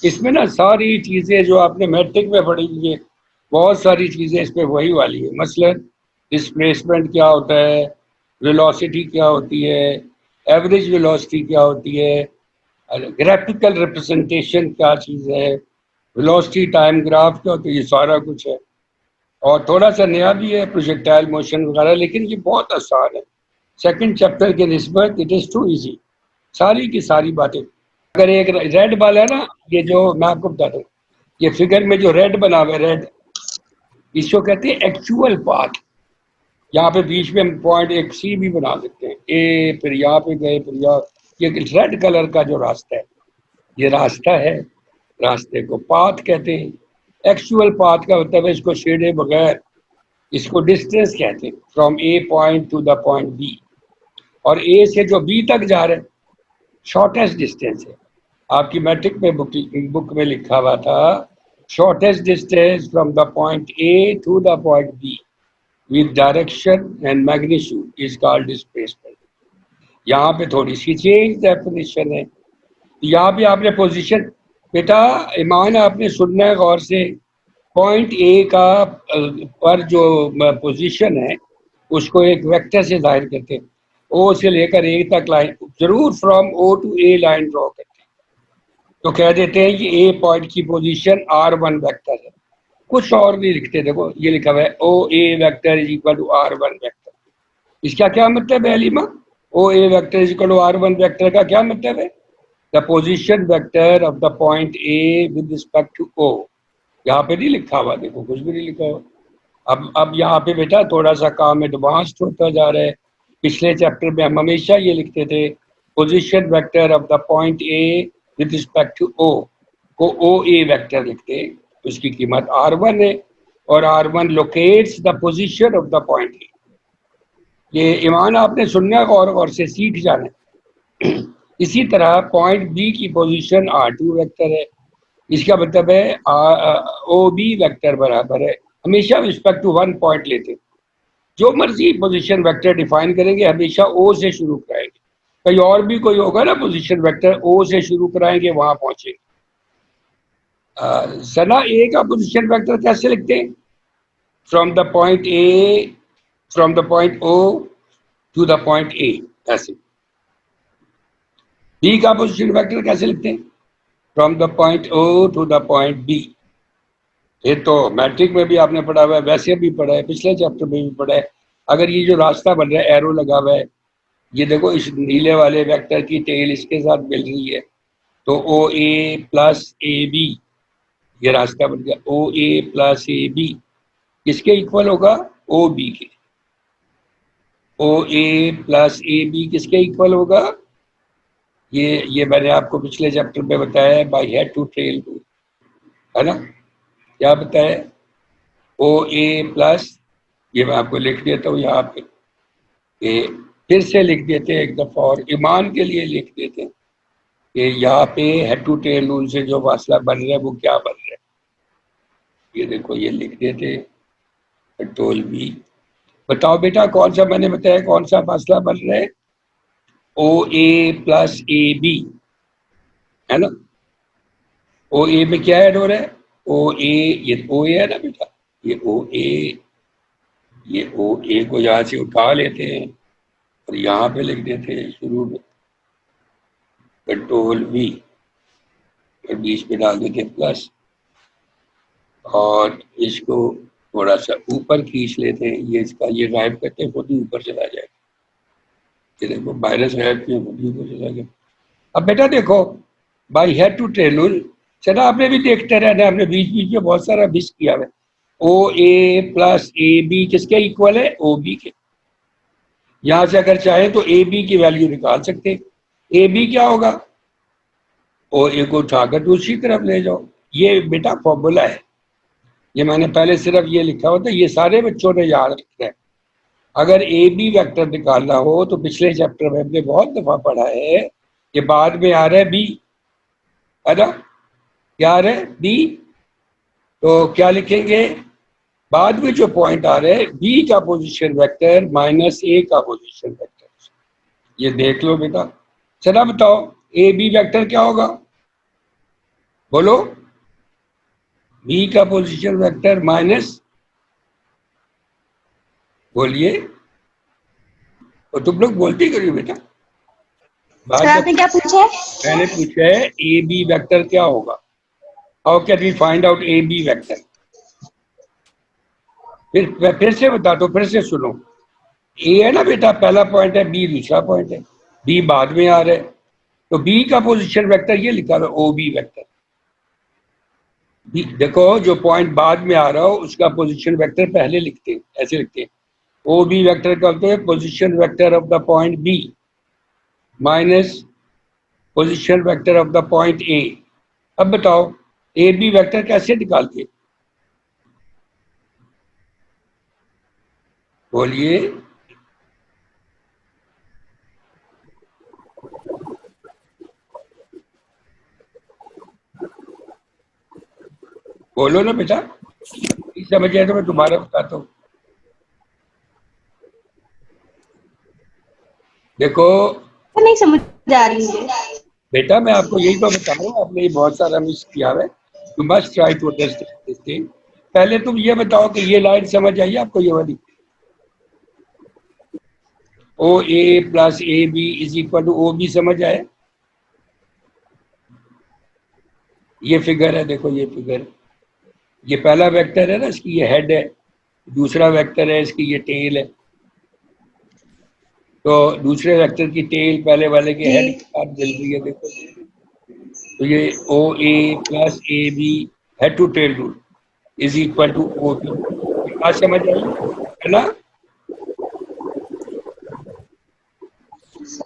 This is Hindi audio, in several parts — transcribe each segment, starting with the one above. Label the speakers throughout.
Speaker 1: इसमें ना सारी चीज़ें जो आपने मैट्रिक में पढ़ी है, बहुत सारी चीज़ें इसमें वही वाली है। मसलन डिस्प्लेसमेंट क्या होता है, वेलोसिटी क्या होती है, एवरेज वेलोसिटी क्या होती है, ग्राफिकल रिप्रेजेंटेशन क्या चीज़ है, वेलोसिटी टाइम ग्राफ क्या होता है, ये सारा कुछ है। और थोड़ा सा नया भी है प्रोजेक्टाइल मोशन वगैरह, लेकिन ये बहुत आसान है। सेकंड चैप्टर के निस्बत इट इज़ टू इजी, सारी की सारी बातें। अगर एक रेड बॉल है ना, ये जो मैं आपको बताता हूँ, ये फिगर में जो रेड बना हुआ है, रेड, इसको कहते हैं एक्चुअल पाथ। यहाँ पे बीच में हम पॉइंट एक सी भी बना सकते हैं, ए, फिर यहाँ पे गए, फिर यहाँ, ये रेड कलर का जो रास्ता है, ये रास्ता है, रास्ते को पाथ कहते हैं। एक्चुअल पाथ का मतलब है इसको छेड़े बगैर, इसको डिस्टेंस कहते हैं, from A point to the point B. और ए से जो बी तक जा रहे हैं, शॉर्टेस्ट डिस्टेंस है। आपकी मैट्रिक में बुक में लिखा हुआ था, shortest distance from the point A to the point B with direction and magnitude is called displacement. यहाँ पे थोड़ी सी चेंज डेफिनेशन है। यहाँ भी आपने पोजीशन, बेटा ईमान आपने सुनना है गौर से, पॉइंट ए का पर जो पोजीशन है उसको एक वेक्टर से जाहिर करते हैं। ओ से लेकर ए तक लाइन, जरूर from O to A line draw करते हैं, तो कह देते हैं कि ए पॉइंट की पोजीशन r1 वेक्टर है, कुछ और नहीं लिखते। देखो ये लिखा हुआ है, O A vector is equal to r1 vector. इसका क्या मतलब है Aleema? O A vector is equal to r1 vector का क्या मतलब है? The position vector of the point A with respect to O. यहाँ पे नहीं लिखा हुआ, देखो कुछ भी नहीं लिखा हुआ। अब यहाँ पे बेटा थोड़ा सा काम एडवांस्ड होता जा रहा है। पिछले चैप्टर में हम हमेशा ये लिखते थे, position vector of the point A with respect to O को ओ ए वेक्टर लिखते हैं, उसकी कीमत r1 है, और r1 locates the position of the point ए। ये ईमान आपने सुनना गौर गौर से, सीख जाना है। इसी तरह पॉइंट बी की पोजीशन r2 वेक्टर है, इसका मतलब है ओ बी वेक्टर बराबर है, हमेशा रिस्पेक्ट टू वन पॉइंट लेते हैं, जो मर्जी पोजीशन वेक्टर डिफाइन करेंगे हमेशा ओ से शुरू कराएंगे। कहीं और भी कोई होगा ना पोजीशन वेक्टर, ओ से शुरू कराएंगे, वहां पहुंचेंगे। सना ए का पोजीशन वेक्टर कैसे लिखते हैं? From the point A, from the point O to the point A, ऐसे। बी का पोजीशन वेक्टर कैसे लिखते हैं? From the point O to the point B. ये तो मैट्रिक में भी आपने पढ़ा हुआ है, वैसे भी पढ़ा है, पिछले चैप्टर में भी पढ़ा है। अगर ये जो रास्ता बन रहा है, एरो लगा हुआ है, ये देखो इस नीले वाले वेक्टर की टेल इसके साथ मिल रही है, तो ओ ए प्लस ए बी, ये रास्ता बन गया। O A plus A B किसके इक्वल होगा? ओ बी के। O A plus A B किसके इक्वल होगा? ये मैंने आपको पिछले चैप्टर में बताया है, by head to tail rule, है ना? क्या बताया? ओ ए प्लस, ये मैं आपको लिख देता हूँ यहाँ पे, ये फिर से लिख देते हैं एक दफा और ईमान के लिए लिख देते हैं कि यहाँ पे हेड टू टेल रूल से जो फासला बन रहा है वो क्या बन रहा है। ये देखो ये लिख देते, कंट्रोल बी। बताओ बेटा कौन सा मैंने बताया, कौन सा फासला बन रहा है? O A plus A B, है ना? ओ ए में क्या ऐड हो रहा है? ओ ए, ये ओ ए है ना बेटा, ये ओ ए, ये ओ ए को यहाँ से उठा लेते हैं और यहाँ पे लिख देते हैं शुरू में, कंट्रोल वी, और बीच में डाल देते हैं प्लस, और इसको थोड़ा सा ऊपर खींच लेते हैं, ये इसका ये गायब करते हैं, खुद ही ऊपर चला जाएगा। ये देखो वायरस गायब किया, खुद ही ऊपर चला गया। अब बेटा देखो, बाई हेड टू टेलुल, चला आपने भी देखते रहना, आपने बीच बीच में बहुत सारा मिस किया है। O A plus A B किसके इक्वल है? ओ बी के। यहां से अगर चाहे तो ए बी की वैल्यू निकाल सकते हैं। ए बी क्या होगा? ओ ए को उठाकर दूसरी तरफ ले जाओ, ये बेटा फॉर्मूला है। ये मैंने पहले सिर्फ ये लिखा होता, ये सारे बच्चों ने याद रखना है। अगर ए बी वेक्टर निकालना हो तो पिछले चैप्टर में हमने बहुत दफा पढ़ा है कि बाद में आ रहा है बी, है ना? क्या आ रहा है? बी। तो क्या लिखेंगे? बाद में जो पॉइंट आ रहा है, बी का पोजीशन वेक्टर माइनस ए का पोजीशन वेक्टर, ये देख लो बेटा। चला बताओ ए बी वेक्टर क्या होगा? बोलो, बी का पोजीशन वेक्टर माइनस, बोलिए, और तुम लोग बोलती करिए बेटा।
Speaker 2: सर आपने क्या पूछा है?
Speaker 1: मैंने पूछा है ए बी वेक्टर क्या होगा, how can we find out A B vector. फिर से बता दो, फिर से सुनो। ए है ना बेटा पहला पॉइंट है, बी दूसरा पॉइंट है, बी बाद में आ रहा है, तो बी का पोजीशन वेक्टर ये लिखा हुआ ओ बी वेक्टर। देखो जो पॉइंट बाद में आ रहा हो उसका पोजीशन वेक्टर पहले लिखते हैं, ऐसे लिखते हैं। ओ बी वेक्टर का होता है position vector of the point B minus position vector of the point A. अब बताओ ए बी वेक्टर कैसे निकालते, बोलिए। बोलो ना बेटा, नहीं समझ आए तो मैं दोबारा बताता हूँ। देखो
Speaker 2: नहीं समझ आ रही मुझे।
Speaker 1: बेटा, मैं आपको यही तो बता रहा हूँ, आपने ये बहुत सारा मिस किया है। You must try to understand this thing. पहले तुम ये बताओ कि ये लाइन समझ आई आपको, ये वाली, O A plus A B is equal to O B, समझ आए? ये फिगर है, देखो ये फिगर, ये पहला वेक्टर है ना, इसकी ये हेड है, दूसरा वेक्टर है इसकी ये टेल है, तो दूसरे वेक्टर की टेल पहले वाले के हेड के साथ मिल रही है, देखो। तो ये O A plus A B head to tail rule is equal to O B. बात समझ आई है ना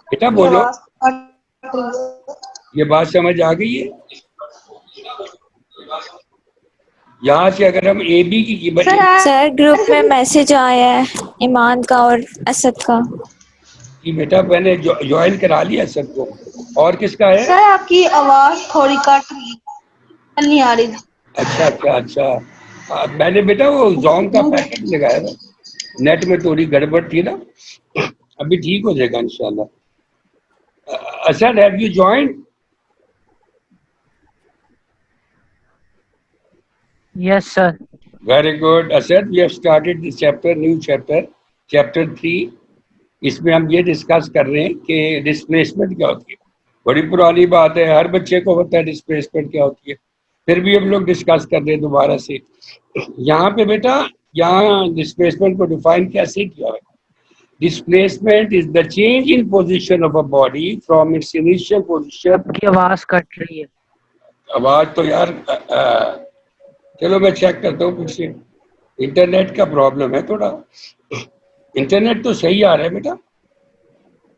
Speaker 1: बेटा?
Speaker 2: ये
Speaker 1: बोलो,
Speaker 2: आवाज कट रही है।
Speaker 1: ये बात समझ आ गई है? यहाँ से अगर हम ए बी की कीमत,
Speaker 3: सर ग्रुप में मैसेज आया है ईमान का और असद का।
Speaker 1: कि बेटा मैंने ज्वाइन करा लिया सबको, और किसका है?
Speaker 2: सर आपकी आवाज थोड़ी कट रही है, नहीं आ रही।
Speaker 1: अच्छा अच्छा अच्छा, मैंने बेटा वो जोंग का पैकेट लगाया था, नेट में थोड़ी गड़बड़ थी ना, अभी ठीक हो जाएगा इंशाल्लाह। Asad, have you joined?
Speaker 4: Yes, sir.
Speaker 1: Very good Asad, we have started this chapter, new chapter, chapter 3। इसमें हम ये डिस्कस कर रहे हैं कि डिस्प्लेसमेंट क्या होती है। बड़ी पुरानी बात है, हर बच्चे को पता है डिस्प्लेसमेंट क्या होती है, फिर भी हम लोग डिस्कस कर रहे हैं दोबारा से। यहाँ पे बेटा, यहाँ डिस्प्लेसमेंट को डिफाइन कैसे किया है? Displacement is the change in position of a body from its initial position.
Speaker 4: आपकी आवाज कट रही है।
Speaker 1: आवाज तो यार चलो मैं चेक करता हूँ, फिर से इंटरनेट का प्रॉब्लम है थोड़ा। इंटरनेट तो सही आ रहा है बेटा,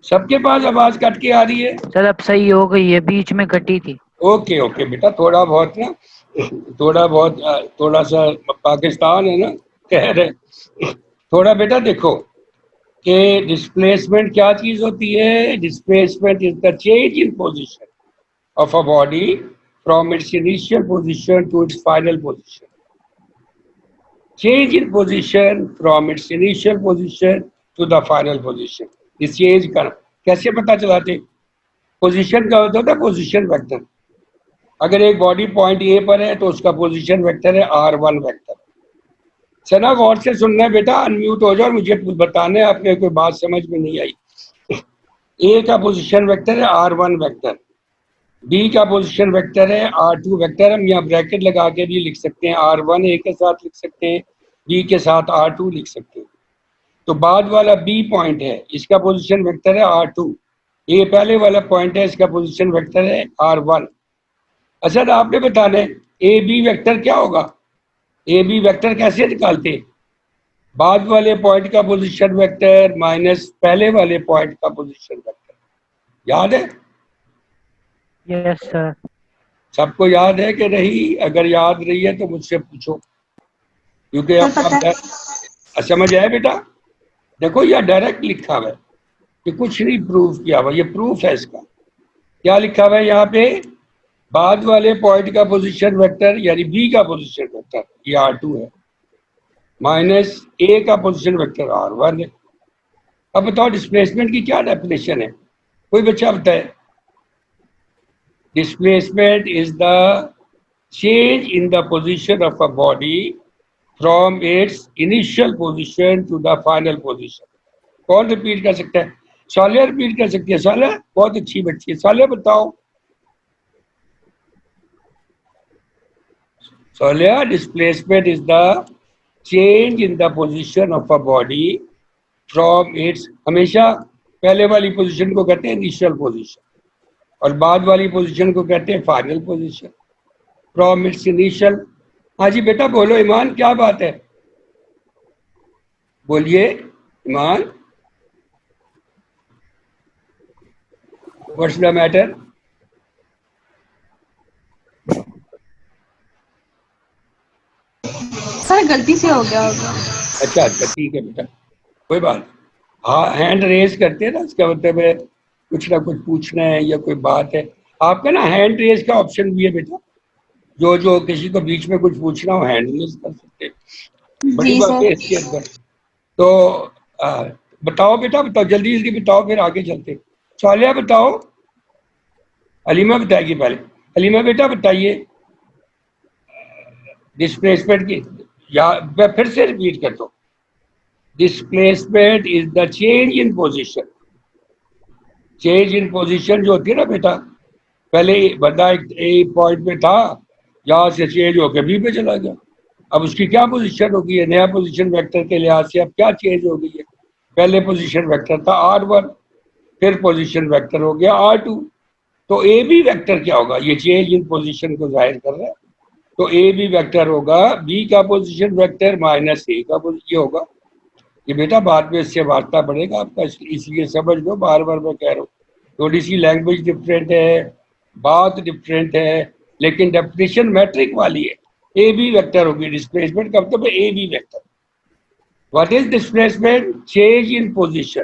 Speaker 1: सबके पास आवाज कट के आ रही है?
Speaker 4: सर अब सही हो गई है, बीच में कटी थी।
Speaker 1: ओके ओके बेटा, थोड़ा बहुत ना, थोड़ा बहुत थोड़ा सा पाकिस्तान है ना, कह रहे थोड़ा बेटा। देखो कि डिस्प्लेसमेंट क्या चीज होती है? Displacement is the change in position of a body from its initial position to its final position. Change in position from its initial position to the final position, इस चेंज का कैसे पता चलाते? पोजीशन का होता था पोजीशन वेक्टर। अगर एक बॉडी पॉइंट ए पर है तो उसका पोजीशन वेक्टर है R1 वेक्टर। सना गौर से सुनना है बेटा, अनम्यूट हो जाओ और मुझे बताना है आपने कोई बात समझ में नहीं आई। ए का पोजीशन वेक्टर है R1 वेक्टर, बी का पोजीशन वेक्टर है R2 वेक्टर। हम यहाँ ब्रैकेट लगा के भी लिख सकते हैं, R1 ए के साथ लिख सकते हैं, बी के साथ R2 लिख सकते हैं। तो बाद वाला बी पॉइंट है, इसका पोजीशन वेक्टर है R2। ए पहले वाला पॉइंट है, इसका पोजीशन वेक्टर है R1। अच्छा तो आपने बताना है ए बी वेक्टर क्या होगा? ए बी वेक्टर कैसे निकालते? बाद वाले पॉइंट का पोजीशन वेक्टर माइनस पहले वाले पॉइंट का पोजीशन वेक्टर, याद है?
Speaker 4: Yes sir.
Speaker 1: सबको याद है कि नहीं? अगर याद रही है तो मुझसे पूछो, क्योंकि अब समझ आया बेटा? देखो यह डायरेक्ट लिखा हुआ है, ये कुछ नहीं प्रूफ किया हुआ, ये प्रूफ है इसका। क्या लिखा हुआ है यहाँ पे? बाद वाले पॉइंट का पोजीशन वेक्टर यानी बी का पोजीशन वेक्टर ये R2 है, माइनस ए का पोजीशन वेक्टर R1 है। अब बताओ डिस्प्लेसमेंट की क्या डेफिनेशन है? कोई बच्चा बताए। Displacement is the change in the position of a body from its initial position to the final position. कौन रिपीट कर सकता है? सालिया रिपीट कर सकती है। सालिया बहुत अच्छी बच्ची है। सालिया बताओ। सालिया, displacement is the change in the position of a body from its, हमेशा पहले वाली पोजीशन को कहते हैं इनिशियल पोजीशन और बाद वाली पोजीशन को कहते हैं final position. From its initial. हाँ जी बेटा बोलो ईमान, क्या बात है? बोलिए ईमान, व्हाट्स द मैटर?
Speaker 2: सर गलती से हो गया होगा।
Speaker 1: अच्छा अच्छा ठीक है बेटा, कोई बात नहीं। हाँ हैंड रेज करते हैं ना, इसका मतलब है कुछ ना कुछ पूछना है या कोई बात है। आपका ना हैंड रेज का ऑप्शन भी है बेटा, जो किसी को बीच में कुछ पूछना हो हैंड रेज कर सकते हैं। बड़ी
Speaker 2: जी
Speaker 1: बात है
Speaker 2: सर।
Speaker 1: इसके अंदर। तो बताओ बेटा, बताओ जल्दी जल्दी बताओ, फिर आगे चलते। सालिया बताओ। अलीमा बताएगी पहले। अलीमा बेटा बताइए डिस्प्लेसमेंट की, या मैं फिर से रिपीट कर दो। Displacement is the change in position. Change in position जो होती है ना बेटा, पहले बंदा एक पॉइंट पे था, यहाँ से चेंज होकर बी पे चला गया, अब उसकी क्या पोजीशन होगी है? नया पोजीशन वेक्टर के लिहाज से अब क्या चेंज हो गई है? पहले पोजीशन वेक्टर था R1, फिर पोजीशन वेक्टर हो गया R2। तो ए बी वेक्टर क्या होगा? ये चेंज इन पोजीशन को जाहिर कर रहा है। तो ए बी वेक्टर होगा बी का पोजीशन वेक्टर माइनस ए का ये होगा। ये बेटा बाद में इससे वार्ता बढ़ेगा आपका, इसलिए समझ लो, बार बार मैं कह रहा हूँ। थोड़ी सी लैंग्वेज डिफरेंट है, बात डिफरेंट है, लेकिन डेफिनेशन मैट्रिक वाली है। ए बी वेक्टर होगी डिस्प्लेसमेंट का मतलब A B vector. What is displacement? Change in position.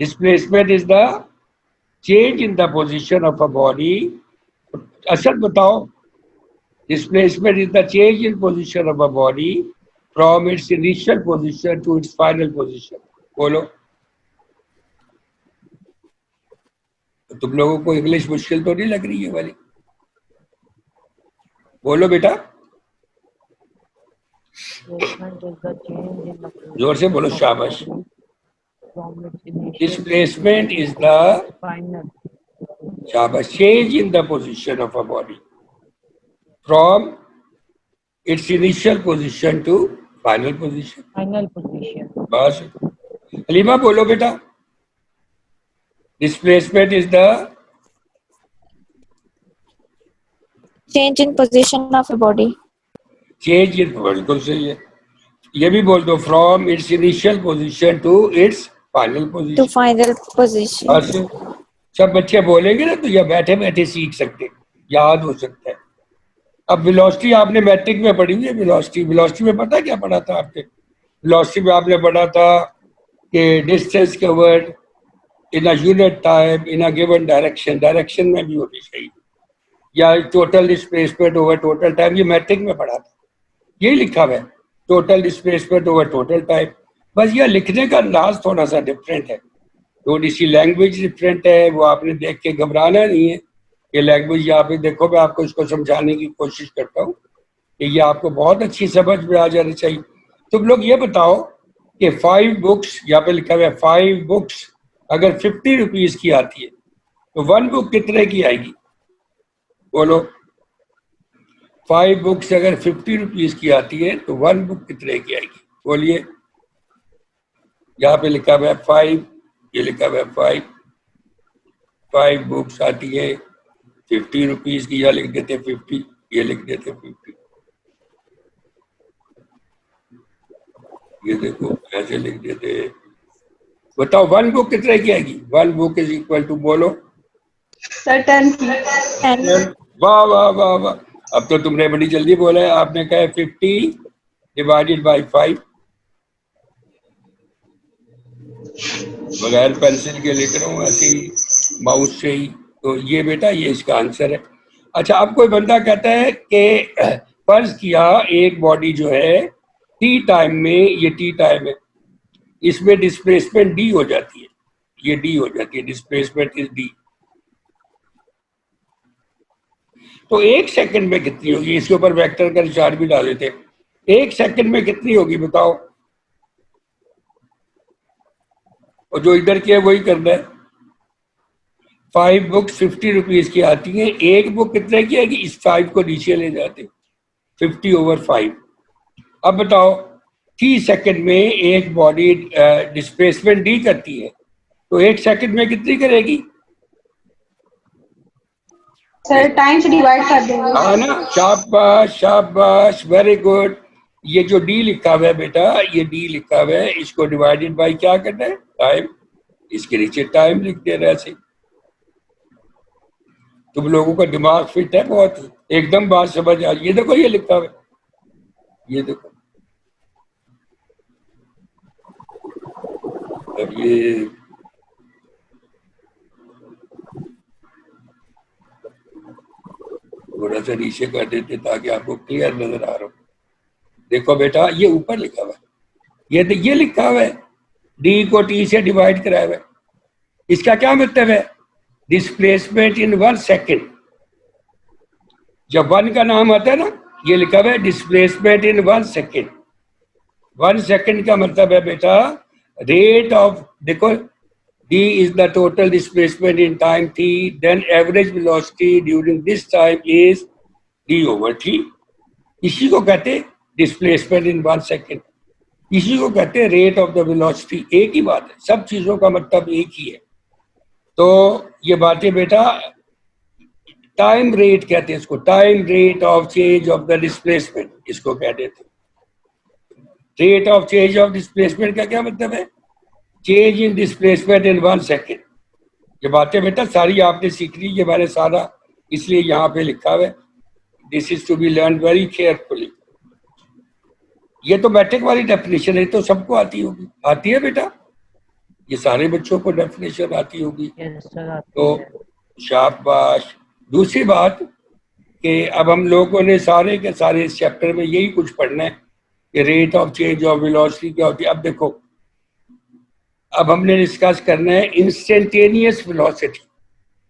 Speaker 1: Displacement is the change in the position of a body. असल बताओ, displacement is the change in position of a body from its initial position to its final position. बोलो। तुम लोगों को इंग्लिश मुश्किल तो नहीं लग रही है वाली? बोलो बेटा, जोर से बोलो, शाबाश। Displacement is the शाबाश change in the position of a body from its initial position to final position.
Speaker 4: Final position.
Speaker 1: बस अलीमा बोलो बेटा। Displacement is the
Speaker 3: change in position of a body
Speaker 1: change in, बिल्कुल सही है। ये भी बोल दो, from its initial position to its final
Speaker 3: to
Speaker 1: position.
Speaker 3: final position.
Speaker 1: बस सब बच्चे बोलेंगे ना तो ये बैठे बैठे सीख सकते, याद हो सकता है। अब वेलोसिटी आपने मैट्रिक में पढ़ी हुई है। वेलोसिटी में पता क्या पढ़ा था आपने? वेलोसिटी में आपने पढ़ा था कि distance covered in a unit time in a given direction में भी होनी चाहिए, या total displacement over total time. ये मैट्रिक में पढ़ा था, यही लिखा हुआ है, total displacement over total time. बस ये लिखने का अंदाज थोड़ा सा डिफरेंट है, थोड़ी सी लैंग्वेज डिफरेंट है। वो आपने देख के घबराना नहीं है। ये लैंग्वेज यहाँ पे देखो, मैं आपको इसको समझाने की कोशिश करता हूँ कि ये आपको बहुत अच्छी समझ में आ जानी चाहिए। तुम लोग ये बताओ कि 5 बुक्स, यहाँ पे लिखा हुआ है 5 बुक्स अगर 50 रुपीज की आती है तो 1 बुक कितने की आएगी? बोलो। 5 बुक्स अगर 50 रुपीज की आती है तो 1 बुक कितने की आएगी? बोलिए। यहाँ पे लिखा हुआ है 5, ये लिखा हुआ है 5 बुक्स आती है 50 रुपीज की, या लिख देते 50, ये लिख देते 50। ये देखो ऐसे लिख देते। बताओ 1 बुक कितने की आएगी? 1 बुक इज इक्वल टू, बोलो।
Speaker 2: सर 10 की।
Speaker 3: And
Speaker 1: वाह वाह वाह वाह, अब तो तुमने बड़ी जल्दी बोला है। आपने कहा 50 डिवाइडेड बाई 5, बगैर पेंसिल के लिख रहा हूँ ऐसे ही माउस से ही। तो ये बेटा ये इसका आंसर है। अच्छा, अब कोई बंदा कहता है कि फर्ज किया एक बॉडी जो है टी टाइम में, ये टी टाइम है, इसमें डिस्प्लेसमेंट डी हो जाती है, ये डी हो जाती है, डिस्प्लेसमेंट इज डी। तो 1 सेकंड में कितनी होगी? इसके ऊपर वेक्टर का निशान भी डाले थे। 1 सेकंड में कितनी होगी बताओ? और जो इधर की है वही करना है। 5 बुक्स 50 रुपीज की आती हैं। एक बुक कितने की है कि इस 5 को नीचे ले जाते, 50/5। अब बताओ 3 सेकंड में एक बॉडी डिस्प्लेसमेंट डी करती है, तो 1 सेकंड में कितनी करेगी?
Speaker 2: सर टाइम से डिवाइड कर देंगे।
Speaker 1: हाँ ना, शाबाश शाबाश, वेरी गुड। ये जो डी लिखा हुआ है बेटा, ये डी लिखा हुआ है, इसको डिवाइडेड बाय क्या करना है? टाइम। इसके नीचे टाइम लिख देना है ऐसे। तुम लोगों का दिमाग फिट है बहुत, एकदम बात समझ आ। ये देखो ये लिखा हुआ है, ये देखो। अब ये थोड़ा सा नीचे कर देते ताकि आपको क्लियर नजर आ रहा हो। देखो बेटा ये ऊपर लिखा हुआ है, ये लिखा हुआ है डी को टी से डिवाइड कराया हुआ है। इसका क्या मतलब है? Displacement in 1 second. जब 1 का नाम आता है ना, ये लिखा हुआ है डिस्प्लेसमेंट इन 1 सेकेंड। 1 सेकेंड का मतलब है बेटा रेट ऑफ, देखो d is the total displacement in time t, then average velocity during this time is d/t। इसी को कहते हैं डिस्प्लेसमेंट इन 1 सेकेंड, इसी को कहते हैं रेट ऑफ द वेलोसिटी। एक ही बात है, सब चीजों का मतलब एक ही है। तो ये बातें बेटा टाइम रेट कहते हैं इसको, time rate of change of the displacement इसको कह देते हैं। Rate of change of displacement का क्या मतलब है? Change in displacement in 1 second. ये बातें बेटा सारी आपने सीख ली, ये मैंने सारा इसलिए यहाँ पे लिखा हुआ है, this is to be learn very carefully. ये तो मैट्रिक वाली डेफिनेशन है, तो सबको आती होगी, आती है बेटा, ये सारे बच्चों को डेफिनेशन आती होगी। तो शाबाश। दूसरी बात कि अब हम लोगों ने सारे के सारे इस चैप्टर में यही कुछ पढ़ना है कि rate of change of velocity क्या होती है। अब देखो, अब हमने डिस्कस करना है इंस्टेंटेनियस वेलोसिटी।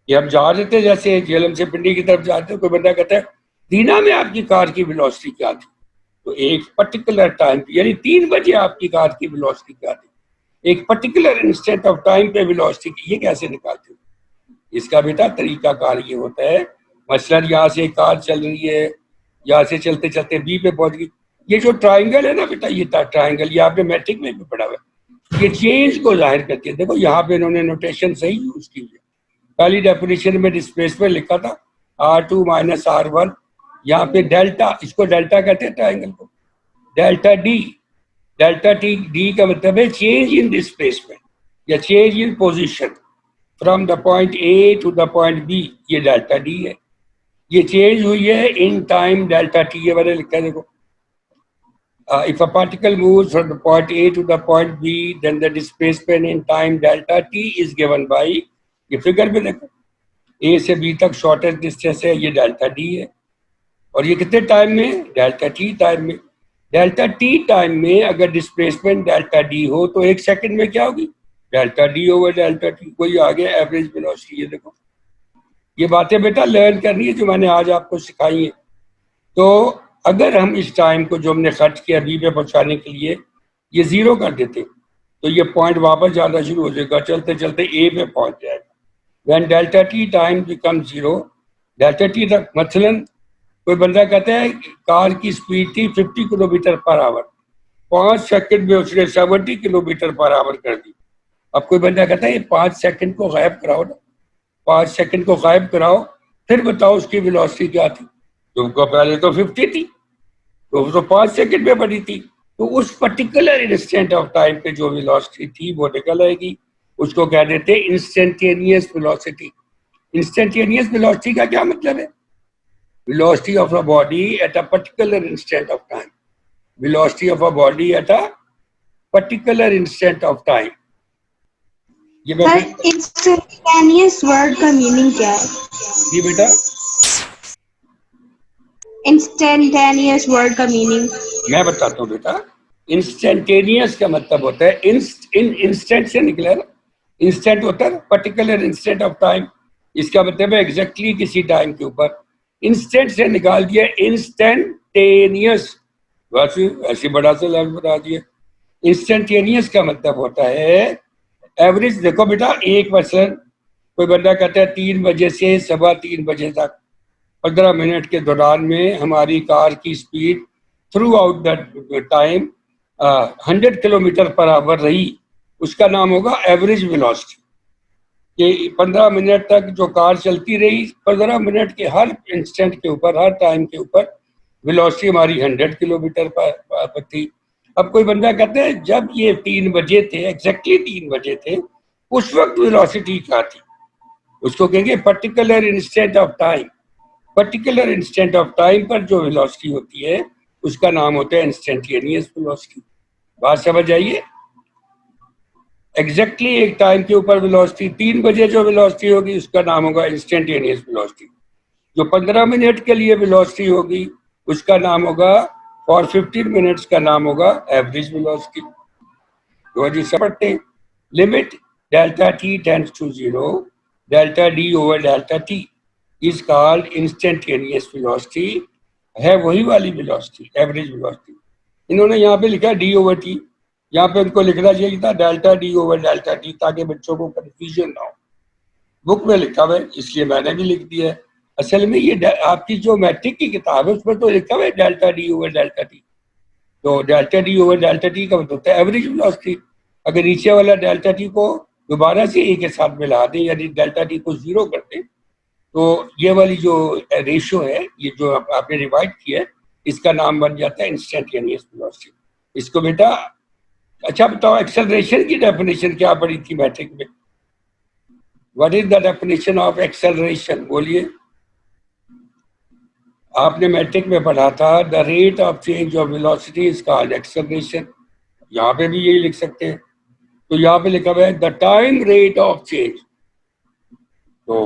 Speaker 1: ये हम जा रहे थे जैसे झेलम से पिंडी की तरफ जाते, कोई बंदा कहता है दीना में आपकी कार की वेलोसिटी क्या थी, तो एक पर्टिकुलर टाइम यानी 3 बजे आपकी कार की वेलोसिटी क्या थी, एक पर्टिकुलर इंस्टेंट ऑफ टाइम पे वेलोसिटी, ये कैसे निकालते हो? इसका बेटा तरीका कार ये होता है, मसलन यहाँ से कार चल रही है, यहाँ से चलते चलते बी पे पहुंच गई। ये जो ट्राइंगल है ना बेटा, ये ट्राइंगल, ये आपने मैट्रिक में भी पढ़ा हुआ है, ये चेंज को जाहिर करती है। देखो यहाँ पे इन्होंने नोटेशन सही यूज की है। पहली डेफिनेशन में डिस्प्लेसमेंट लिखा था r2 - r1, यहाँ पे डेल्टा, इसको डेल्टा कहते हैं ट्राइंगल को, delta D, delta T D का मतलब है चेंज इन डिस्प्लेसमेंट या change in position from the point A to the point B, ये डेल्टा डी है। ये चेंज हुई है इन टाइम, डेल्टा टी, ये मैंने लिखा है देखो। If a particle moves from the point A to the point B, then the displacement in time delta t is given by, ये फिगर में देखो, A से B तक शॉर्टेस्ट डिस्टेंस है, ये डेल्टा डी है। और ये कितने टाइम में? डेल्टा टी टाइम में। डेल्टा टी टाइम में अगर डिस्प्लेसमेंट डेल्टा डी हो तो 1 सेकंड में क्या होगी? Delta D over delta T. वही आ गया एवरेज वेलोसिटी। ये देखो, ये बातें बेटा लर्न करनी है जो मैंने आज आपको सिखाई है। तो अगर हम इस टाइम को जो हमने खर्च किया बी पे पहुंचाने के लिए ये 0 कर देते तो ये पॉइंट वापस जाना शुरू हो जाएगा, चलते चलते ए पे पहुंच जाएगा। When delta T time become 0, delta T तक, मसलन कोई बंदा कहता है कार की स्पीड थी 50 किलोमीटर पर आवर, 5 सेकंड में उसने 70 किलोमीटर पर आवर कर दी। अब कोई बंदा कहता है ये 5 सेकंड को गायब कराओ ना, 5 सेकंड को गायब कराओ, फिर बताओ उसकी वेलोसिटी क्या थी। तुमको पहले तो 50 थी, तो 5 सेकंड में बढ़ी थी, तो उस पर्टिकुलर इंस्टेंट ऑफ टाइम पे जो वेलोसिटी थी वो निकल आएगी। उसको कह देते हैं इंस्टेंटेनियस वेलोसिटी। इंस्टेंटेनियस वेलोसिटी का क्या मतलब है? Velocity of a body at a particular instant of time, velocity of a body at a particular instant of time. ये
Speaker 2: सर इंस्टेंटेनियस वर्ड का मीनिंग क्या है?
Speaker 1: जी बेटा,
Speaker 2: इंस्टेंटेनियस वर्ड का मीनिंग
Speaker 1: मैं बताता हूँ बेटा। इंस्टेंटेनियस का मतलब होता है इंस्टेंट से निकला ना, इंस्टेंट होता है पर्टिकुलर इंस्टेंट ऑफ टाइम। इसका मतलब है एग्जैक्टली किसी टाइम के ऊपर इंस्टेंट से निकाल दिया इंस्टेंटेनियस, वैसे ऐसे बड़ा सा लफ्ज बता दिया। इंस्टेंटेनियस का मतलब होता है एवरेज। देखो बेटा, एक मसलन कोई बंदा कहता है 3 बजे से 3:15 बजे तक 15 मिनट के दौरान में हमारी कार की speed through out the time 100 kilometre per hour रही, उसका नाम होगा एवरेज वेलोसिटी। कि 15 मिनट तक जो कार चलती रही, 15 मिनट के हर इंस्टेंट के ऊपर, हर टाइम के ऊपर वेलोसिटी हमारी 100 किलोमीटर पर थी। अब कोई बंदा कहते हैं जब ये 3 बजे थे, एग्जैक्टली 3 बजे थे, उस वक्त वेलोसिटी क्या थी? उसको कहेंगे particular instant of time. Particular instant of time पर जो वेलोसिटी होती है उसका नाम होता है इंस्टेंटेनियस वेलोसिटी। बात समझ आइए? एग्जैक्टली एक टाइम के ऊपर वेलोसिटी, 3 बजे जो वेलोसिटी होगी उसका नाम होगा इंस्टेंटेनियस वेलोसिटी। जो 15 मिनट के लिए वेलोसिटी होगी उसका नाम होगा, फॉर 15 मिनट्स का नाम होगा एवरेज वेलोसिटी। तो जी समझते हैं, limit delta T tends to 0, delta D over delta T is called instantaneous velocity. है वही वाली वेलोसिटी, एवरेज वेलोसिटी। इन्होंने यहाँ पे लिखा डी ओवर टी, यहाँ पे उनको लिखना चाहिए था delta D over delta T, ताकि बच्चों को कंफ्यूजन ना हो। बुक में लिखा हुआ है इसलिए मैंने भी लिख दिया है। असल में ये आपकी जो मैट्रिक की किताब है उसमें तो लिखा हुआ है delta D over delta T. तो delta D over delta T का मतलब होता है एवरेज वेलोसिटी। अगर नीचे वाला डेल्टा टी को दोबारा से ए के साथ मिला दें, यानी डेल्टा टी को 0 कर दें, तो ये वाली जो रेशियो है, ये जो आपने डिवाइड किया है, इसका नाम बन जाता है इंस्टेंटेनियस वेलोसिटी। इसको बेटा, अच्छा बताओ, एक्सेलरेशन की डेफिनेशन क्या पढ़ी थी मैट्रिक में? What is the definition of acceleration? बोलिए। आपने मैट्रिक में पढ़ा था the rate of change of velocity is called acceleration. यहाँ पे भी यही लिख सकते हैं। तो यहाँ पे लिखा हुआ है the time rate of change. तो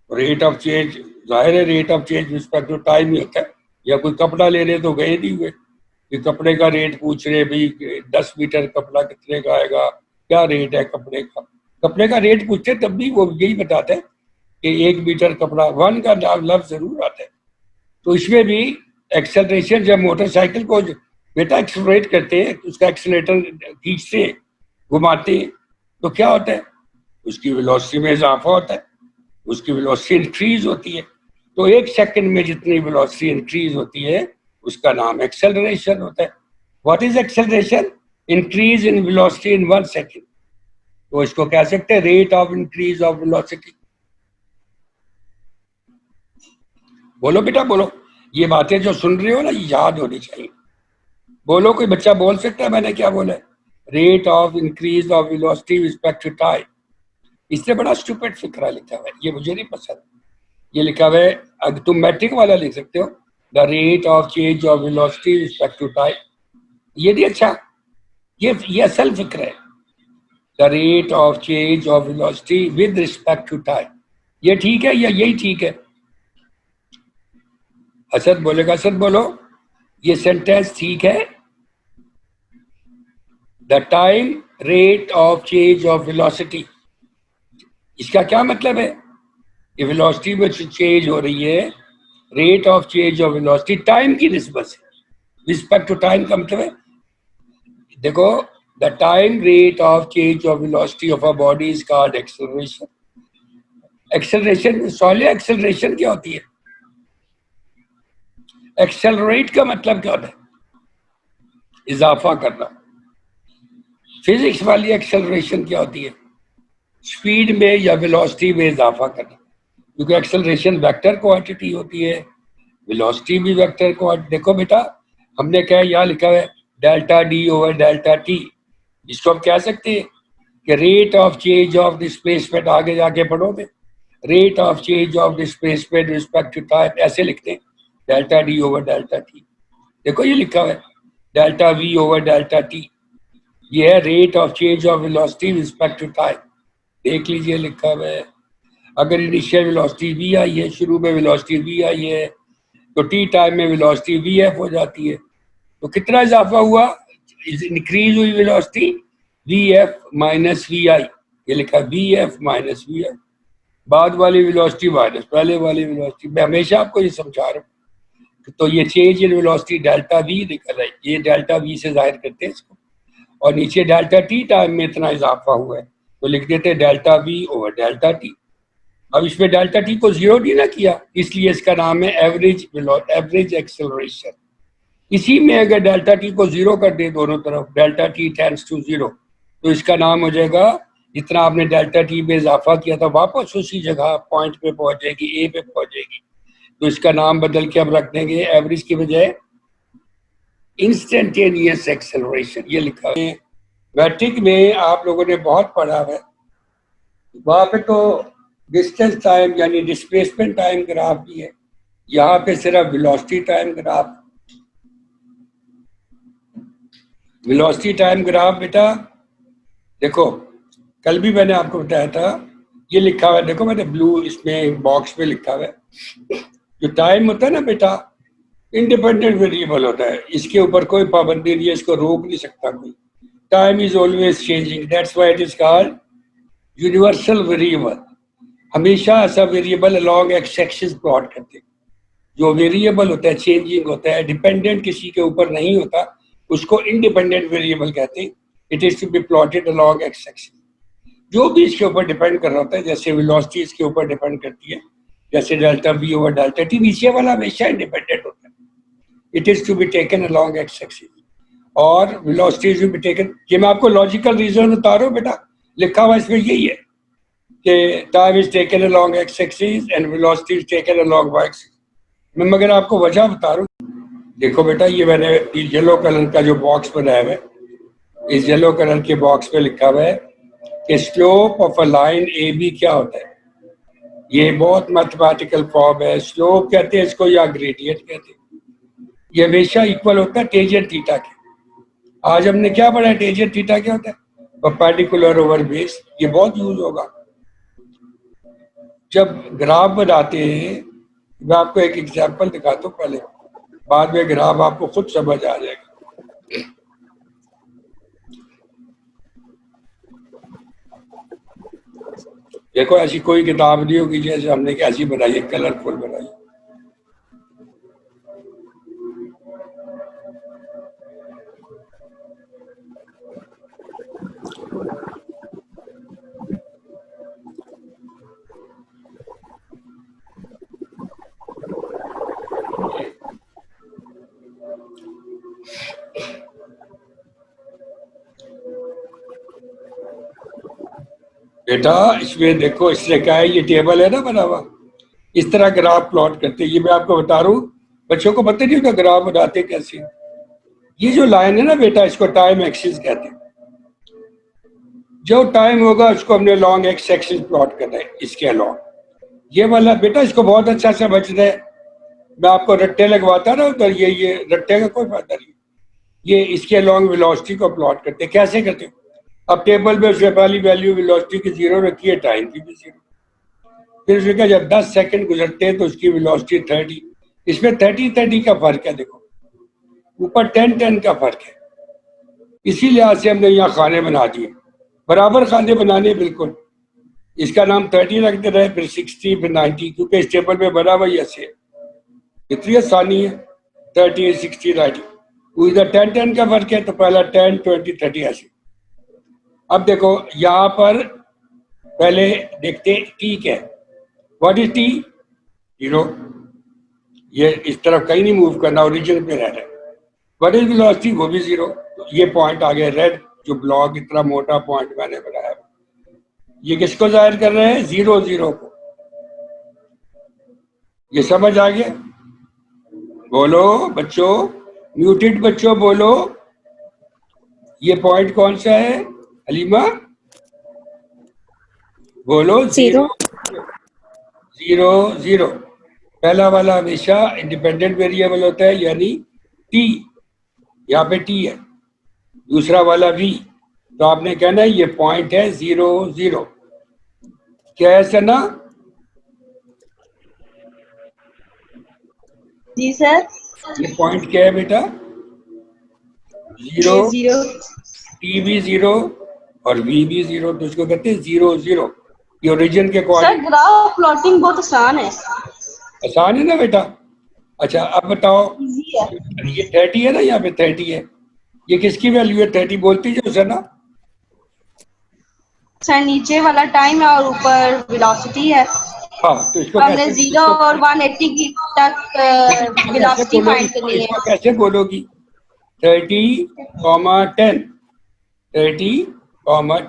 Speaker 1: रेट ऑफ चेंज, जाहिर है rate of change respect to time ही होता है। या कोई कपड़ा ले रहे तो गए नहीं हुए कि कपड़े का रेट पूछ रहे, भाई 10 मीटर कपड़ा कितने का आएगा, क्या रेट है कपड़े का। कपड़े का रेट पूछते तब भी वो यही बताते हैं कि 1 मीटर कपड़ा, 1 का लफ्ज जरूर आता है। तो इसमें भी एक्सेलरेशन, जब मोटरसाइकिल को बेटा एक्सेलरेट करते हैं, उसका एक्सेलेटर खींचते हैं, घुमाते हैं, तो क्या होता है? उसकी वेलोसिटी में इजाफा होता है, उसकी वेलोसिटी इंक्रीज होती है। तो 1 सेकंड में जितनी वेलोसिटी इंक्रीज होती है उसका नाम एक्सेलरेशन होता है। What is acceleration? Increase in velocity in 1 second. तो इसको कह सकते हैं rate of increase of velocity. बोलो बेटा बोलो, ये बातें जो सुन रहे हो ना, ये याद होनी चाहिए। बोलो, कोई बच्चा बोल सकता है मैंने क्या बोला? Rate of increase of velocity respect to time. इससे बड़ा स्टूपिड फिक्रा लिखा हुआ है, ये मुझे नहीं पसंद। ये लिखा हुआ है, अगर तुम मैट्रिक वाला लिख सकते हो, the rate of change of velocity respect to time. ये नहीं अच्छा, ये असल फिक्र है। The rate of change of velocity with respect to time, ये ठीक है या यही ठीक है? असद बोलेगा, असद बोलो, ये सेंटेंस ठीक है? The time rate of change of velocity, इसका क्या मतलब है? ये वेलोसिटी में चेंज हो रही है, rate of change of velocity time की निस्बत से, रिस्पेक्ट टू टाइम का मतलब है, देखो, the time rate of change of velocity of a body is called acceleration. Acceleration, solid acceleration क्या होती है? एक्सेलरेट का मतलब क्या होता है? इजाफा करना। फिजिक्स वाली एक्सेलरेशन क्या होती है? स्पीड में या वेलोसिटी में इजाफा करना, क्योंकि एक्सेलरेशन वेक्टर क्वांटिटी होती है, वेलोसिटी भी वेक्टर क्वांटिटी। देखो बेटा, हमने क्या यहाँ लिखा है delta D over delta T. इसको हम कह सकते हैं कि rate of change of displacement, आगे जाके पढ़ोगे, rate of change of displacement respect to time, ऐसे लिखते हैं delta D over delta T. देखो ये लिखा हुआ है delta V over delta T, ये है rate of change of velocity respect to time. देख लीजिए लिखा हुआ है, अगर इनिशियल वेलोसिटी वी आई है, शुरू में वेलोसिटी वी आई है, तो टी टाइम में वेलोसिटी वी एफ हो जाती है। तो कितना इजाफा हुआ? इंक्रीज हुई velocity V F minus V I, ये लिखा V F minus V I. बाद वाली वेलोसिटी माइनस पहले वाली वेलोसिटी। मैं हमेशा आपको ये समझा रहा हूँ। तो ये change in velocity delta we निकल है, ये डेल्टा वी से जाहिर करते हैं इसको, और नीचे डेल्टा टी टाइम में इतना इजाफा हुआ है तो लिख देते हैं delta V over delta T. अब इसमें डेल्टा टी को जीरो नहीं ना किया, इसलिए इसका नाम है एवरेज एक्सेलरेशन। इसी में अगर डेल्टा टी को जीरो कर दे दोनों तरफ, delta T tends to zero, तो इसका नाम हो जाएगा, जितना आपने डेल्टा टी में इजाफा किया था वापस उसी जगह पॉइंट पे पहुंच जाएगी, ए पे पहुंच जाएगी। तो इसका नाम बदल के हम रख देंगे एवरेज की बजाय इंस्टेंटेनियस एक्सेलरेशन, ये लिखा है। मैट्रिक में आप लोगों ने बहुत पढ़ा है, वहां पे तो डिस्टेंस टाइम यानी डिस्प्लेसमेंट टाइम ग्राफ भी है, यहाँ पे सिर्फ velocity time graph. Velocity time graph बेटा देखो, कल भी मैंने आपको बताया था, ये लिखा हुआ है, देखो मैंने ब्लू इसमें बॉक्स में लिखा हुआ है। जो टाइम होता है ना बेटा, इंडिपेंडेंट वेरिएबल होता है, इसके ऊपर कोई पाबंदी नहीं है, इसको रोक नहीं सकता कोई। Time is always changing, that's why it is called universal variable. हमेशा ऐसा variable along X axis plot करते हैं। जो वेरिएबल होता है चेंजिंग होता है, डिपेंडेंट किसी के ऊपर नहीं होता, उसको इंडिपेंडेंट वेरिएबल कहते हैं। It is to be plotted along X axis. जो भी इसके ऊपर डिपेंड कर रहा होता है, जैसे वेलोसिटी इसके ऊपर डिपेंड करती है, जैसे delta V over delta T, नीचे वाला हमेशा इंडिपेंडेंट होता है। It is to be taken along X axis और velocity is to be taken. ये मैं आपको लॉजिकल रीजन बता रहा हूँ बेटा, लिखा हुआ इसमें यही है कि time is taken along X axis and velocity is taken along Y axis. मैं मगर आपको वजह बता रहा हूँ। देखो बेटा, ये मैंने येलो कलर का जो बॉक्स बनाया हुआ है, इस येलो कलर के बॉक्स में लिखा हुआ है कि slope of a line A B क्या होता है। ये बहुत मैथमेटिकल फॉर्म है, स्लोप कहते हैं इसको या ग्रेडियंट कहते हैं। ये हमेशा इक्वल होता है टेंजेंट थीटा के। आज हमने क्या पढ़ा है, टेंजेंट थीटा क्या होता है, परपेंडिकुलर ओवर बेस। ये बहुत यूज होगा जब ग्राफ बनाते हैं। मैं आपको एक एग्जांपल दिखाता हूँ पहले, बाद में ग्राफ आपको खुद समझ आ जाएगा। देखो, ऐसी कोई किताब नहीं होगी जैसे हमने कैसी बनाई है, कलरफुल बनाई। बेटा इसमें देखो, इससे क्या है, ये टेबल है ना बना हुआ, इस तरह ग्राफ प्लॉट करते हैं। ये मैं आपको बता रहा हूँ, बच्चों को पता नहीं होता ग्राफ बनाते कैसे। ये जो लाइन है ना बेटा, इसको टाइम एक्सिस कहते हैं। जो टाइम होगा उसको हमने लॉन्ग एक्स एक्सिस प्लॉट करना है, इसके अलॉन्ग। ये वाला बेटा इसको बहुत अच्छा समझना है। मैं आपको रट्टे लगवाता ना उधर, ये रट्टे का कोई फायदा नहीं। ये इसके अलॉन्ग वेलोसिटी को प्लॉट करते हैं। कैसे करते हैं, अब टेबल में उसने पहली वैल्यू वेलोसिटी की जीरो रखी है, टाइम की भी जीरो। फिर उसने कहा जब 10 सेकंड गुजरते हैं तो उसकी वेलोसिटी 30। इसमें 30 का फर्क है, देखो ऊपर 10 का फर्क है। इसी लिहाज से हमने यहाँ खाने बना दिए, बराबर खाने बनाने बिल्कुल। इसका नाम 30 रख दे रहे, फिर 60, फिर 90, क्योंकि इस टेबल में बना हुआ ऐसे इतनी आसानी है। 30, 60, 90, इधर 10 का फर्क है, तो पहला 10, 20, 30 ऐसे। अब देखो यहाँ पर पहले देखते टी क्या है। What is T? जीरो। ये इस तरफ कहीं नहीं मूव करना, ओरिजिन पे रह रहा है। What is velocity? वो भी जीरो। तो ये पॉइंट आ गया रेड, जो ब्लॉक इतना मोटा पॉइंट मैंने बनाया, ये किसको जाहिर कर रहे हैं? 0, 0 को। ये समझ आ गया? बोलो बच्चों, म्यूटेड बच्चों बोलो, ये पॉइंट कौन सा है? हलीमा बोलो।
Speaker 3: 0
Speaker 1: 0, 0। पहला वाला हमेशा इंडिपेंडेंट वेरिएबल होता है, यानी टी, यहाँ पे टी है। दूसरा वाला वी, तो आपने कहना है ये पॉइंट है 0, 0। क्या है सना?
Speaker 2: जी सर।
Speaker 1: ये पॉइंट क्या है बेटा? 0,
Speaker 2: 0।
Speaker 1: टी भी 0 और वी भी 0, तो इसको कहते हैं 0, 0। ये ओरिजिन के
Speaker 2: सर
Speaker 1: कोऑर्डिनेट
Speaker 2: ग्राफ प्लॉटिंग बहुत आसान है,
Speaker 1: आसान है ना बेटा। अच्छा अब बताओ,
Speaker 2: इजी है।
Speaker 1: ये 30 है ना, यहाँ पे 30 है, ये किसकी वैल्यू है? 30 बोलती जो सर ना।
Speaker 2: सर नीचे वाला टाइम है और ऊपर वेलोसिटी है।
Speaker 1: हाँ तो इसको
Speaker 2: हमने
Speaker 1: कैसे
Speaker 2: 0 और 180 की तक
Speaker 1: कैसे
Speaker 2: वेलोसिटी
Speaker 1: बोलोगी?
Speaker 2: फाइंड करनी
Speaker 1: इसको
Speaker 2: है।
Speaker 1: कैसे बोलोगी? 30, 10, 30,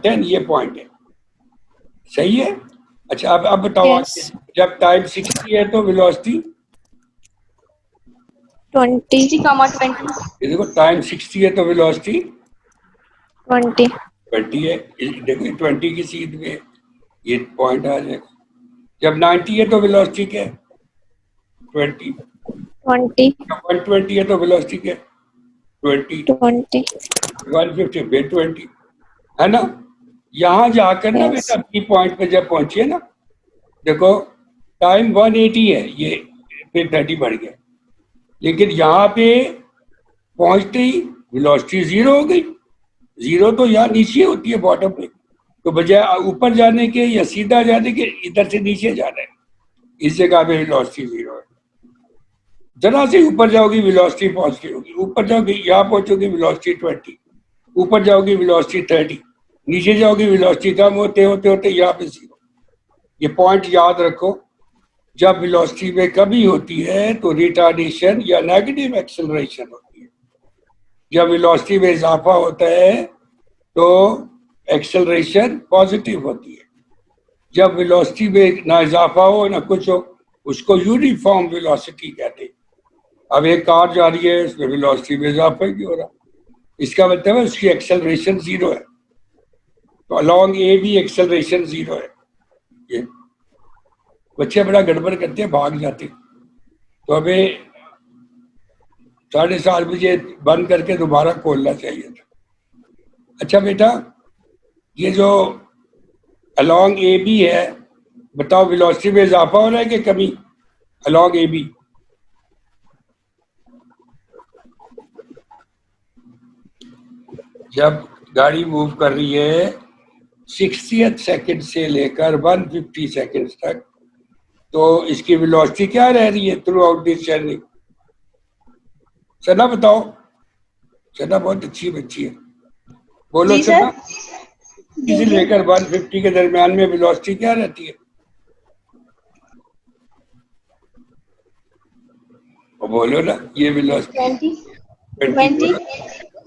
Speaker 1: 10 ये पॉइंट है, सही है। अच्छा अब बताओ आगे,
Speaker 3: यस
Speaker 1: जब टाइम 60 है तो वेलोसिटी,
Speaker 3: 20
Speaker 2: 60, 20।
Speaker 1: ये देखो टाइम 60 है तो वेलोसिटी
Speaker 3: 20
Speaker 1: 20 है। देखो 20 की सीध में ये पॉइंट आ जाएगा। जब 90 है तो वेलोसिटी क्या है? 20।
Speaker 3: 20
Speaker 1: जब 120 है तो वेलोसिटी क्या है? 20।
Speaker 3: 20
Speaker 1: 150 फिर 20, है ना। यहां जाकर ना
Speaker 3: यस
Speaker 1: बेटा बी पॉइंट पे जब पहुंचिए ना, देखो टाइम 180 है, ये फिर 30 बढ़ गया, लेकिन यहाँ पे पहुंचते ही वेलोसिटी 0 हो गई। 0 तो यहाँ नीचे होती है बॉटम पे, तो बजाय ऊपर जाने के या सीधा जाने के इधर से नीचे जाना है, इस जगह पे वेलोसिटी 0 है। जरा से ऊपर जाओगी वेलोसिटी पहुंच गई होगी, ऊपर जाओगी यहाँ पहुंचोगी वेलोसिटी 20, ऊपर जाओगी वेलोसिटी 30, नीचे जाओगी वेलोसिटी कम होते होते होते यहाँ पे 0। ये पॉइंट याद रखो, जब वेलोसिटी में कमी होती है तो रिटार्डेशन या नेगेटिव एक्सेलरेशन होती है, जब वेलोसिटी में इजाफा होता है तो एक्सेलरेशन पॉजिटिव होती है। जब वेलोसिटी में ना इजाफा हो ना कुछ हो, उसको यूनिफॉर्म वेलोसिटी कहते हैं। अब एक कार जा रही है, उसमें वेलोसिटी में इजाफा ही नहीं हो रहा, इसका मतलब है उसकी एक्सेलरेशन 0 है, तो अलॉन्ग ए भी एक्सेलरेशन 0 है। ये बच्चे बड़ा गड़बड़ करते हैं, भाग जाते हैं, तो हमें 7:30 बजे बंद करके दोबारा खोलना चाहिए था। अच्छा बेटा, ये जो अलॉन्ग ए बी है, बताओ वेलोसिटी में इजाफा हो रहा है कि कमी? अलॉन्ग ए बी जब गाड़ी मूव कर रही है 60th सेकंड से लेकर 150 सेकंड तक, तो इसकी वेलोसिटी क्या रह रही है थ्रू आउट दिस जर्नी? सना बताओ, सना बहुत अच्छी बच्ची है, बोलो
Speaker 2: जी
Speaker 1: सना।
Speaker 2: सर।
Speaker 1: इसे लेकर 150 के दरमियान में वेलोसिटी क्या रहती है? वो बोलो ना, ये वेलोसिटी
Speaker 2: 20,
Speaker 1: 20
Speaker 2: 20।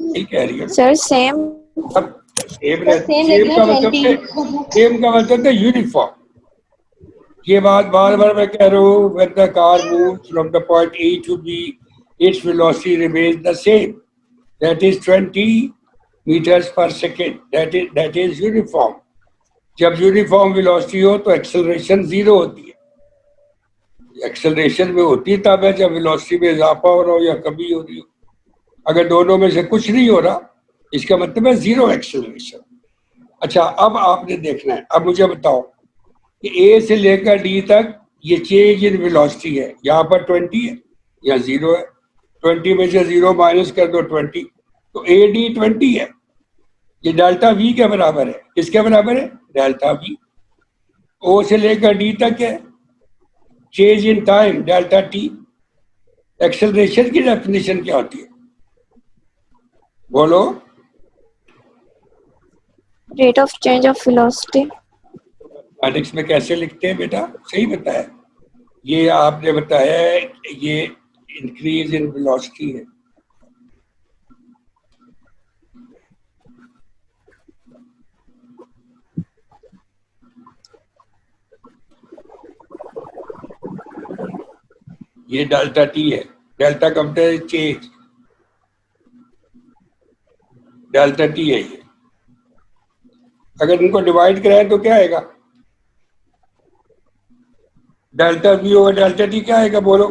Speaker 1: ठीक कह रही है।
Speaker 3: सर सेम
Speaker 1: अब सेम
Speaker 2: सर
Speaker 1: रहती,
Speaker 2: सेम
Speaker 1: सेम
Speaker 2: लेकिन
Speaker 1: का मतलब है,
Speaker 2: 20।
Speaker 1: सेम का मतलब है यूनिफॉर्म। ये बात बार बार मैं कह रहा हूँ, when the car moves from the point A to B, its velocity remains the same, that is 20 meters per second, that is uniform। जब यूनिफॉर्म वेलोसिटी हो तो एक्सेलरेशन 0 होती है। एक्सेलरेशन में होती तब है जब वेलोसिटी में इजाफा हो रहा हो या कमी हो रही हो। अगर दोनों में से कुछ नहीं हो रहा, इसका मतलब है 0 एक्सेलरेशन। अच्छा अब आपने देखना है, अब मुझे बताओ कि ए से लेकर डी तक ये चेंज इन वेलोसिटी है, यहाँ पर 20 है, यहाँ 0 है, 20 में से 0 माइनस कर दो 20, तो ए डी 20 है। ये डेल्टा वी के बराबर है, किसके बराबर है? Delta we. ओ से लेकर डी तक है change in time, delta T. Acceleration की डेफिनेशन क्या होती है? बोलो।
Speaker 3: rate of change of velocity
Speaker 1: mathematics में कैसे लिखते हैं बेटा? सही बताया, ये आपने बताया है, ये इंक्रीज इन वेलोसिटी है। ये डेल्टा टी है, डेल्टा का मतलब है चेंज, डेल्टा टी है ये। अगर इनको डिवाइड कराएं तो क्या आएगा? Delta V over delta T क्या आएगा बोलो?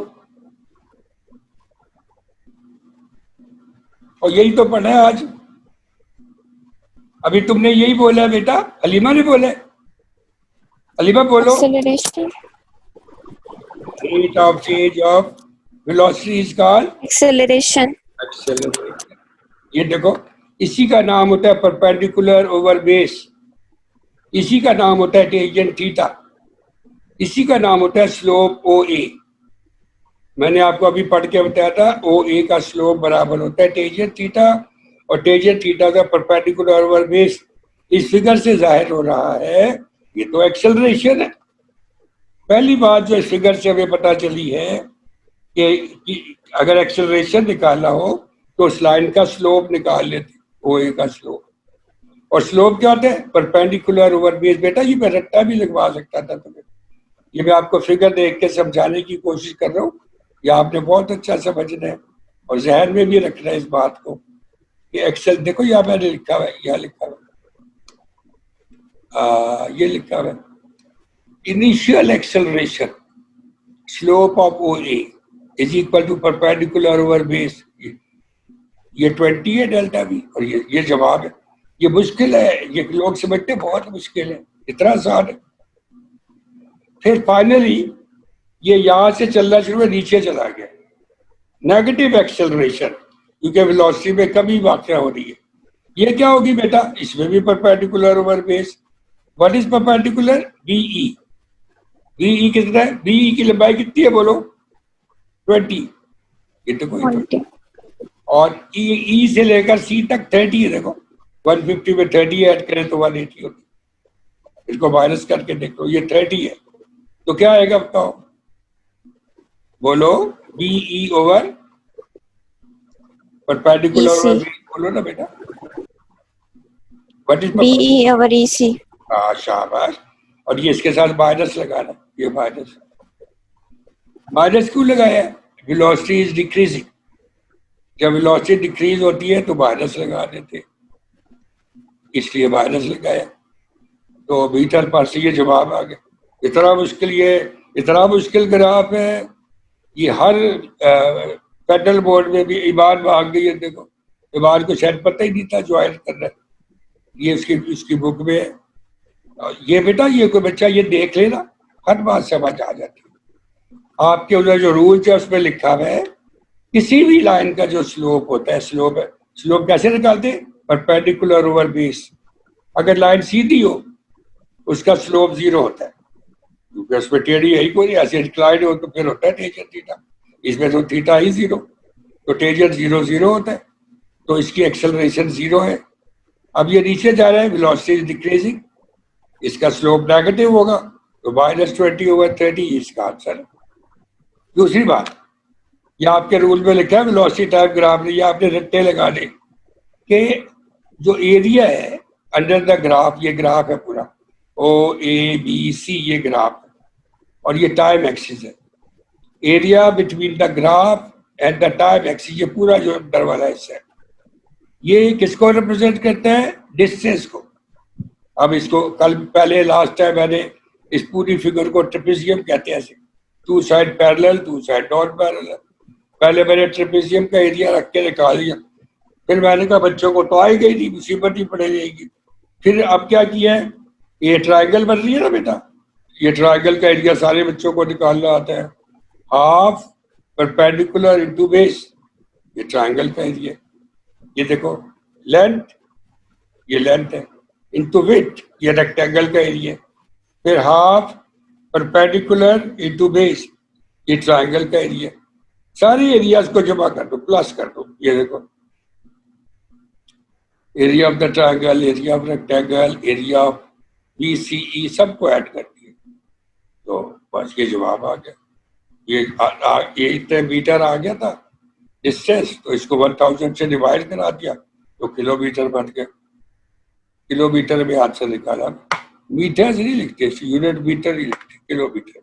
Speaker 1: और यही तो पढ़ा है आज, अभी तुमने यही बोला है बेटा, हलीमा ने बोला है। हलीमा बोलो।
Speaker 3: acceleration
Speaker 1: rate of change of velocity is called
Speaker 3: acceleration
Speaker 1: acceleration. ये देखो, इसी का नाम होता है परपेंडिकुलर ओवर बेस। इसी का नाम होता है टेंजेंट थीटा, इसी का नाम होता है स्लोप ओ ए। मैंने आपको अभी पढ़ के बताया था ओ ए का स्लोप बराबर होता है टेंजेंट थीटा, और टेंजेंट थीटा का परपेंडिकुलर ओवर बेस इस फिगर से जाहिर हो रहा है। ये तो एक्सेलरेशन है। पहली बात जो इस फिगर से हमें पता चली है कि अगर एक्सेलरेशन निकालना हो तो उस लाइन का स्लोप निकाल लेते, ओ ए का स्लोप। और स्लोप क्या होता है? Perpendicular over base. बेटा ये मैं रट्टा भी लगवा सकता था तुम्हें, ये मैं आपको फिगर देख के समझाने की कोशिश कर रहा हूँ। ये आपने बहुत अच्छा समझना है और जहन में भी रखना है इस बात को कि एक्सेल, देखो यहाँ मैंने लिखा हुआ है, यहाँ लिखा हुआ है, ये लिखा हुआ है initial acceleration slope of O A is equal to perpendicular over base. ये 20 है डेल्टा बी, और ये जवाब है। ये मुश्किल है, ये लोग समझते बहुत मुश्किल है, इतना आसान है। फिर फाइनली ये यहां से चलना शुरू हुआ, नीचे चला गया, नेगेटिव एक्सेलरेशन, क्योंकि वेलोसिटी में कमी वाक़या हो रही है। ये क्या होगी बेटा? इसमें भी perpendicular over base. What is perpendicular? BE. BE कितना है? बीई की लंबाई कितनी है बोलो? 20। ये तो कोई 20। और ई से लेकर सी तक 30 है। देखो 150 में 30 ऐड करें तो 180 होती है। इसको माइनस करके देखो, ये 30 है तो क्या आएगा बताओ? बोलो BE over perpendicular over base, बोलो ना बेटा। What is
Speaker 3: BE over EC.
Speaker 1: हाँ शाबाश। और ये इसके साथ माइनस लगाना, ये माइनस। माइनस क्यों लगाया? Velocity is decreasing. जब वेलोसिटी डिक्रीज होती है तो माइनस लगा देते, इसलिए माइनस लगाया। तो मीटर पर से ये जवाब आ गया। इतना मुश्किल ग्राफ है, ये हर फेडरल बोर्ड में भी। ईमान भाग गई है, देखो ईमान को शायद पता ही नहीं था ज्वाइन करना है, ये उसकी बुक में है। ये बेटा ये कोई बच्चा ये देख लेना, हर बात समझ आ जाती है। आपके उधर जो रूल्स है उसमें लिखा हुआ है किसी भी लाइन का जो स्लोप होता है, स्लोप कैसे निकालते हैं? Perpendicular over base. अगर लाइन सीधी हो उसका स्लोप 0 होता है, क्योंकि उसमें टेढ़ी है ही कोई, ऐसे इंक्लाइंड हो तो फिर होता है टेंजेंट थीटा। इसमें तो थीटा ही 0, तो टेंजेंट 0 0 होता है, तो इसकी एक्सेलरेशन 0 है। अब ये नीचे जा रहा है, वेलोसिटी इज डिक्रीजिंग, इसका स्लोप नेगेटिव होगा, तो -20 ओवर 30 इसका आंसर है। दूसरी बात, ये आपके रूल में लिखा है वेलोसिटी टाइम ग्राफ, ये आपने रट्टे लगाने कि जो एरिया है अंडर द ग्राफ, ये ग्राफ है पूरा ओ ए बी सी, ये ग्राफ है और ये टाइम एक्सिस है। Area between the graph and the time axis, ये पूरा जो अंदर वाला हिस्सा है, ये किसको रिप्रेजेंट करता है? डिस्टेंस को। अब इसको पहले लास्ट टाइम मैंने इस पूरी फिगर को ट्रेपेजियम कहते हैं, ऐसे 2 side parallel 2 side non parallel. पहले मैंने ट्रेपेजियम का एरिया रख के निकाल लिया, फिर मैंने कहा बच्चों को तो आई गई थी, मुसीबत ही पड़ जाएगी। फिर अब क्या किया है, ये ट्रायंगल बन रही है ना बेटा, ये ट्रायंगल का एरिया सारे बच्चों को निकालना आता है। हाफ परपेंडिकुलर इनटू बेस, ये ट्रायंगल का एरिया। ये देखो लेंथ, ये लेंथ है, इनटू विड्थ, ये रेक्टेंगल का एरिया। फिर हाफ परपेंडिकुलर इनटू बेस, ये ट्रायंगल का एरिया। सारे एरियाज को जमा कर दो, प्लस कर दो। ये देखो area of the triangle, area of rectangle, area of BCE, सबको ऐड कर दिए तो बस ये जवाब आ गया। ये इतने मीटर आ गया था डिस्टेंस, तो इसको 1000 से डिवाइड करा दिया तो किलोमीटर बन गया। किलोमीटर में आंसर निकाला। मीटर नहीं लिखते, यूनिट मीटर ही लिखते, किलोमीटर।